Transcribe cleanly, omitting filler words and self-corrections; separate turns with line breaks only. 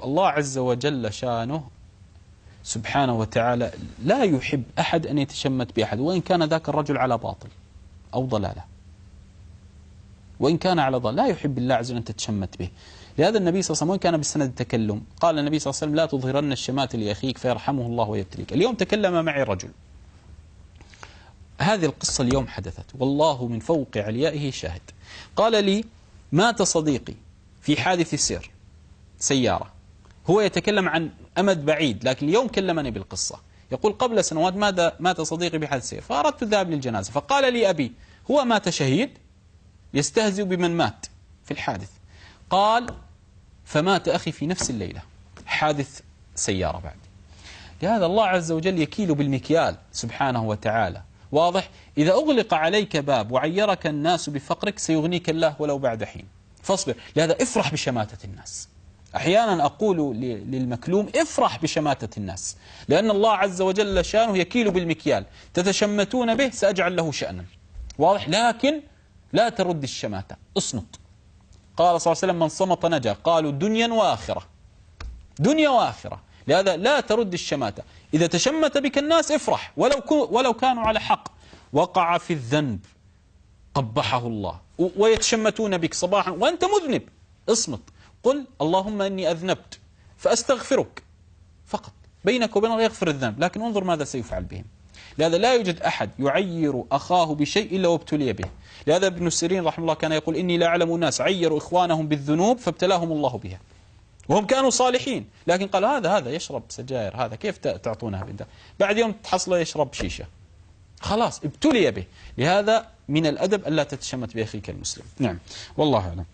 الله عز وجل شانه سبحانه وتعالى لا يحب أحد أن يتشمت بأحد، وإن كان ذاك الرجل على باطل أو ضلالة، وإن كان على ضلال لا يحب الله عز وجل أن تتشمت به. لهذا النبي صلى الله عليه وسلم وإن كان بالسند التكلم قال النبي صلى الله عليه وسلم: لا تظهرن الشمات لأخيك فيرحمه الله ويبتليك. اليوم تكلم معي رجل، هذه القصة اليوم حدثت والله من فوق عليائه شاهد. قال لي: مات صديقي في حادث سيارة، هو يتكلم عن أمد بعيد لكن اليوم كلمني بالقصة. يقول: قبل سنوات مات صديقي بحادث سيارة فأردت الذهاب للجنازة، فقال لي أبي: هو مات شهيد؟ يستهزئ بمن مات في الحادث. قال: فمات أخي في نفس الليلة، حادث سيارة بعد. لهذا الله عز وجل يكيل بالمكيال سبحانه وتعالى. واضح؟ إذا أغلق عليك باب وعيرك الناس بفقرك سيغنيك الله ولو بعد حين، فاصبر. لهذا افرح بشماتة الناس. أحيانا أقول للمكلوم: افرح بشماتة الناس، لأن الله عز وجل شانه يكيل بالمكيال. تتشمتون به سأجعل له شأنا. واضح؟ لكن لا ترد الشماتة، اصمت. قال صلى الله عليه وسلم: من صمت نجا. قالوا: دنيا وآخرة، دنيا وآخرة. لهذا لا ترد الشماتة. إذا تشمت بك الناس افرح ولو كانوا على حق. وقع في الذنب قبحه الله ويتشمتون بك صباحا وأنت مذنب، اصمت. قل: اللهم إني أذنبت فأستغفرك، فقط بينك وبين الله يغفر الذنب، لكن انظر ماذا سيفعل بهم. لهذا لا يوجد أحد يعير أخاه بشيء إلا وابتلي به. لهذا ابن سيرين رحمه الله كان يقول: إني لا أعلم ناس عيروا إخوانهم بالذنوب فابتلاهم الله بها وهم كانوا صالحين، لكن قال هذا يشرب سجائر، هذا كيف تعطونها بالله؟ بعد يوم تحصله يشرب شيشة، خلاص ابتلي به. لهذا من الأدب ألا تتشمت بأخيك المسلم. نعم، والله أعلم.